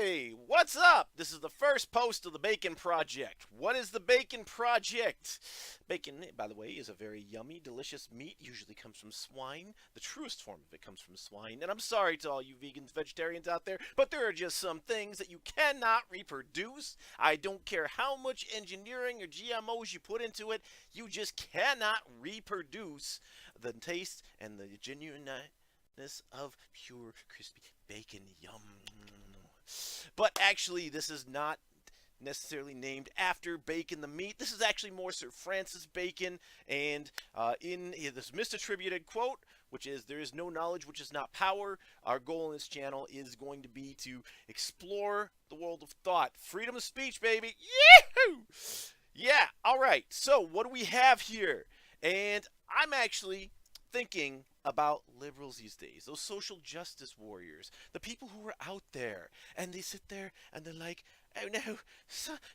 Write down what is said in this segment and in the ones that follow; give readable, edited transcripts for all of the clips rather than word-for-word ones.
Hey, what's up? This is the first post of the Bacon Project. What is the Bacon Project? Bacon, by the way, is a very yummy, delicious meat. Usually comes from swine. The truest form of it comes from swine. And I'm sorry to all you vegans, vegetarians out there, but there are just some things that you cannot reproduce. I don't care how much engineering or GMOs you put into it, you just cannot reproduce the taste and the genuineness of pure, crispy bacon. Yum. But actually, this is not necessarily named after Bacon the meat. This is actually more Sir Francis Bacon, and in this misattributed quote, which is, "There is no knowledge which is not power." Our goal in this channel is going to be to explore the world of thought. Freedom of speech, baby. Yee-hoo! Yeah, all right. So what do we have here? And I'm actually thinking about liberals these days, those social justice warriors, the people who are out there, and they sit there and they're like, "Oh no,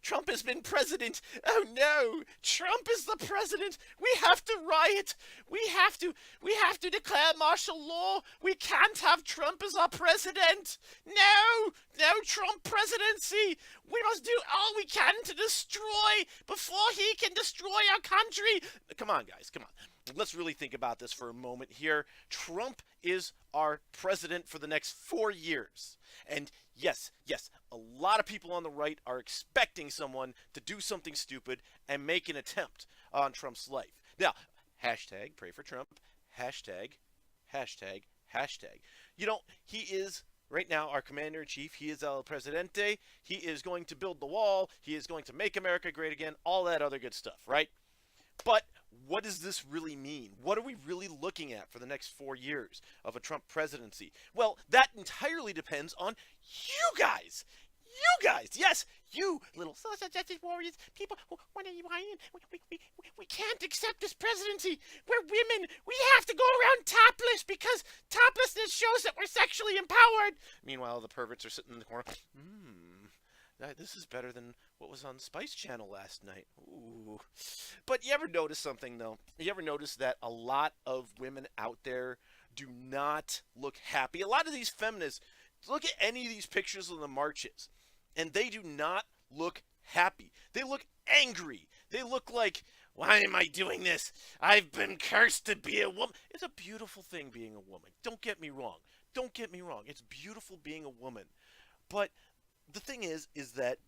Trump has been president. Oh no, Trump is the president. We have to riot. We have to declare martial law. We can't have Trump as our president. No, no Trump presidency. We must do all we can to destroy before he can destroy our country." Come on, guys, come on. Let's really think about this for a moment here. Trump is our president for the next 4 years. And yes, a lot of people on the right are expecting someone to do something stupid and make an attempt on Trump's life. Now, hashtag pray for Trump, hashtag. You know, he is right now our commander-in-chief. He is El Presidente. He is going to build the wall. He is going to make America great again. All that other good stuff, right? But what does this really mean? What are we really looking at for the next 4 years of a Trump presidency? Well, that entirely depends on you guys. You guys, yes, you little social justice warriors, people who want to we can't accept this presidency. We're women. We have to go around topless because toplessness shows that we're sexually empowered. Meanwhile, the perverts are sitting in the corner. This is better than what was on Spice Channel last night. Ooh. But you ever notice something, though? You ever notice that a lot of women out there do not look happy? A lot of these feminists, look at any of these pictures of the marches, and they do not look happy. They look angry. They look like, "Why am I doing this? I've been cursed to be a woman." It's a beautiful thing being a woman. Don't get me wrong. Don't get me wrong. It's beautiful being a woman. But the thing is that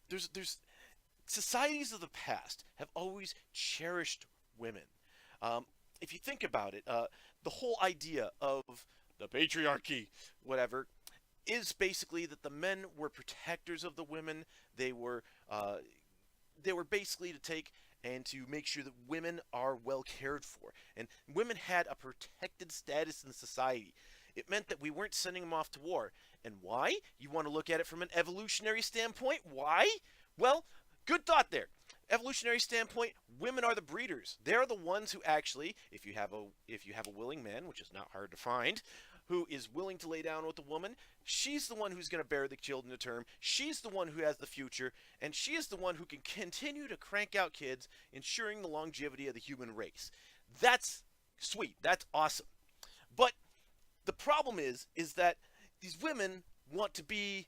there's societies of the past have always cherished women. If you think about it, the whole idea of the patriarchy, whatever, is basically that the men were protectors of the women. They were basically to take and to make sure that women are well cared for, and women had a protected status in society. It meant that we weren't sending them off to war. And why? You want to look at it from an evolutionary standpoint. Why? Well, good thought there. Evolutionary standpoint, women are the breeders. They're the ones who actually, if you have a willing man, which is not hard to find, who is willing to lay down with a woman, she's the one who's going to bear the children to term. She's the one who has the future, and she is the one who can continue to crank out kids, ensuring the longevity of the human race. That's sweet. That's awesome. But the problem is that these women want to be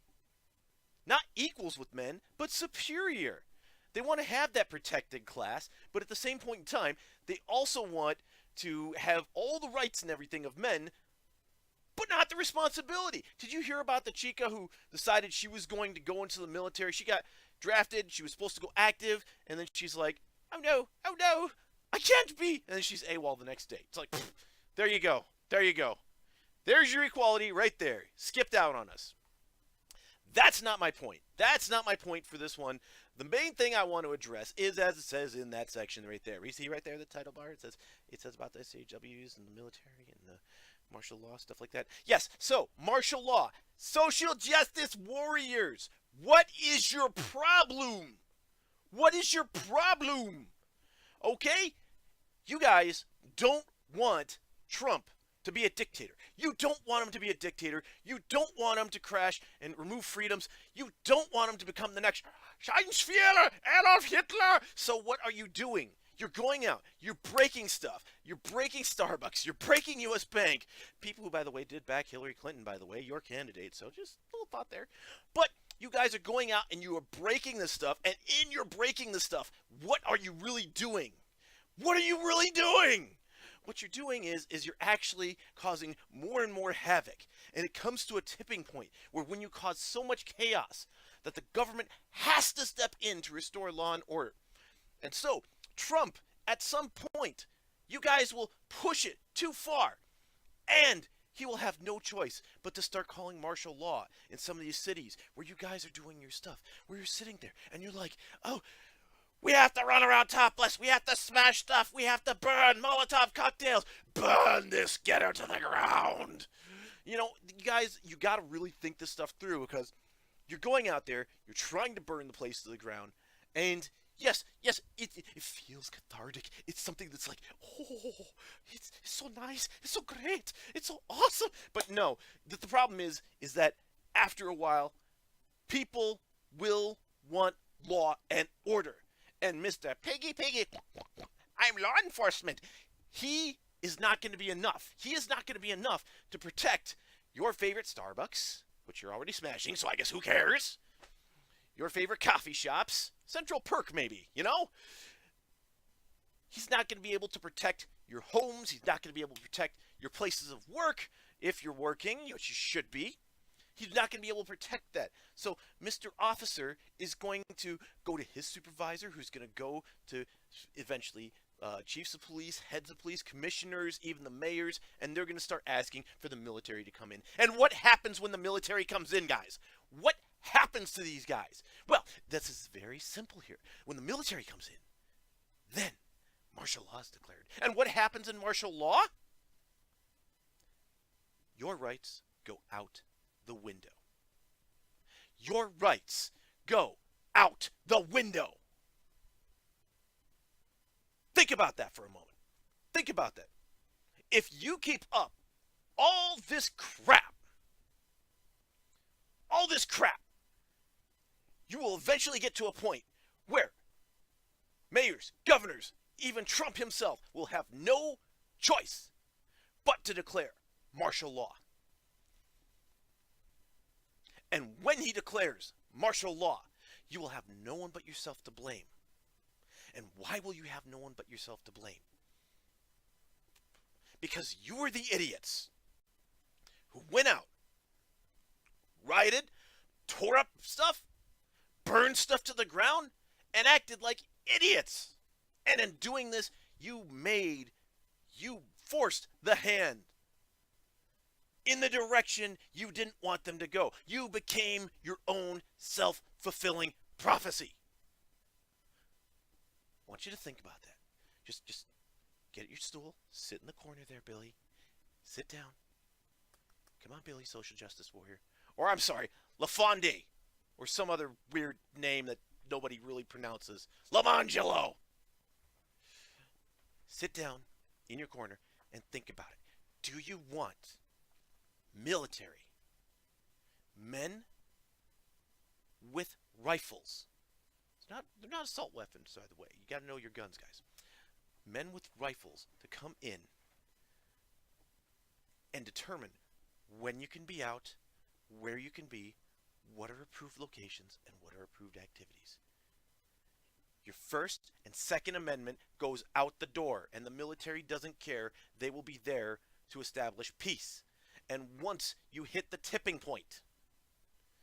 not equals with men, but superior. They want to have that protected class, but at the same point in time, they also want to have all the rights and everything of men, but not the responsibility. Did you hear about the chica who decided she was going to go into the military? She got drafted, she was supposed to go active, and then she's like, oh no, I can't be. And then she's AWOL the next day. It's like, pfft, there you go. There's your equality right there. Skipped out on us. That's not my point. That's not my point for this one. The main thing I want to address is, as it says in that section right there. You see right there, the title bar? It says about the SWJs and the military and the martial law, stuff like that. Yes, so, martial law. Social justice warriors. What is your problem? What is your problem? Okay? You guys don't want Trump to be a dictator. You don't want him to be a dictator. You don't want him to crash and remove freedoms. You don't want him to become the next Scheinsführer, Adolf Hitler. So what are you doing? You're going out. You're breaking stuff. You're breaking Starbucks. You're breaking U.S. Bank. People who, by the way, did back Hillary Clinton, by the way, your candidate. So just a little thought there. But you guys are going out and you are breaking this stuff. And in your breaking the stuff, what are you really doing? What are you really doing? What you're doing is you're actually causing more and more havoc. And it comes to a tipping point where when you cause so much chaos that the government has to step in to restore law and order. And so, Trump, at some point, you guys will push it too far. And he will have no choice but to start calling martial law in some of these cities where you guys are doing your stuff, where you're sitting there and you're like, oh, we have to run around topless. We have to smash stuff. We have to burn Molotov cocktails. Burn this ghetto to the ground. You know, you guys, you got to really think this stuff through because you're going out there, you're trying to burn the place to the ground, and yes, it feels cathartic. It's something that's like, oh, it's so nice. It's so great. It's so awesome. But no, the problem is that after a while, people will want law and order. And Mr. Piggy, I'm law enforcement. He is not going to be enough. He is not going to be enough to protect your favorite Starbucks, which you're already smashing, so I guess who cares? Your favorite coffee shops, Central Perk maybe, you know? He's not going to be able to protect your homes. He's not going to be able to protect your places of work if you're working, which you should be. He's not going to be able to protect that. So Mr. Officer is going to go to his supervisor, who's going to go to eventually chiefs of police, heads of police, commissioners, even the mayors, and they're going to start asking for the military to come in. And what happens when the military comes in, guys? What happens to these guys? Well, this is very simple here. When the military comes in, then martial law is declared. And what happens in martial law? Your rights go out the window. Your rights go out the window. Think about that for a moment. Think about that. If you keep up all this crap, you will eventually get to a point where mayors, governors, even Trump himself will have no choice but to declare martial law. And when he declares martial law, you will have no one but yourself to blame. And why will you have no one but yourself to blame? Because you were the idiots who went out, rioted, tore up stuff, burned stuff to the ground, and acted like idiots. And in doing this, you forced the hand in the direction you didn't want them to go. You became your own self-fulfilling prophecy. I want you to think about that. Just get your stool, sit in the corner there, Billy. Sit down. Come on, Billy, social justice warrior. Or I'm sorry, LaFonde, or some other weird name that nobody really pronounces. Lamangelo. Sit down in your corner and think about it. Do you want military men with rifles? They're not assault weapons, by the way. You got to know your guns, guys. Men with rifles to come in and determine when you can be out, where you can be, what are approved locations, and what are approved activities. Your First and Second Amendment goes out the door, and the military doesn't care. They will be there to establish peace. And once you hit the tipping point,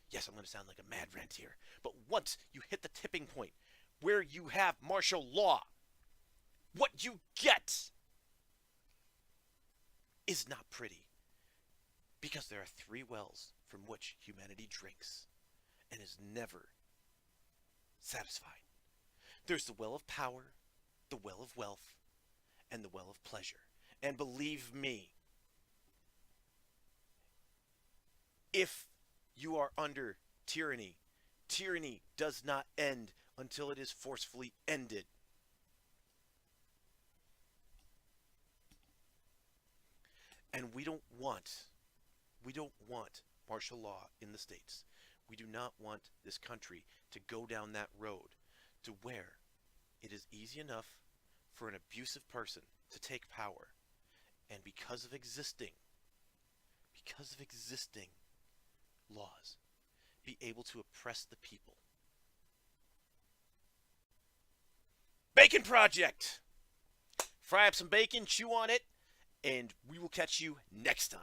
yes, I'm going to sound like a mad rant here, but once you hit the tipping point where you have martial law, what you get is not pretty. Because there are three wells from which humanity drinks and is never satisfied. There's the well of power, the well of wealth, and the well of pleasure. And believe me, if you are under tyranny, tyranny does not end until it is forcefully ended. And we don't want martial law in the States. We do not want this country to go down that road to where it is easy enough for an abusive person to take power and because of existing laws, be able to oppress the people. Bacon Project! Fry up some bacon, chew on it, and we will catch you next time.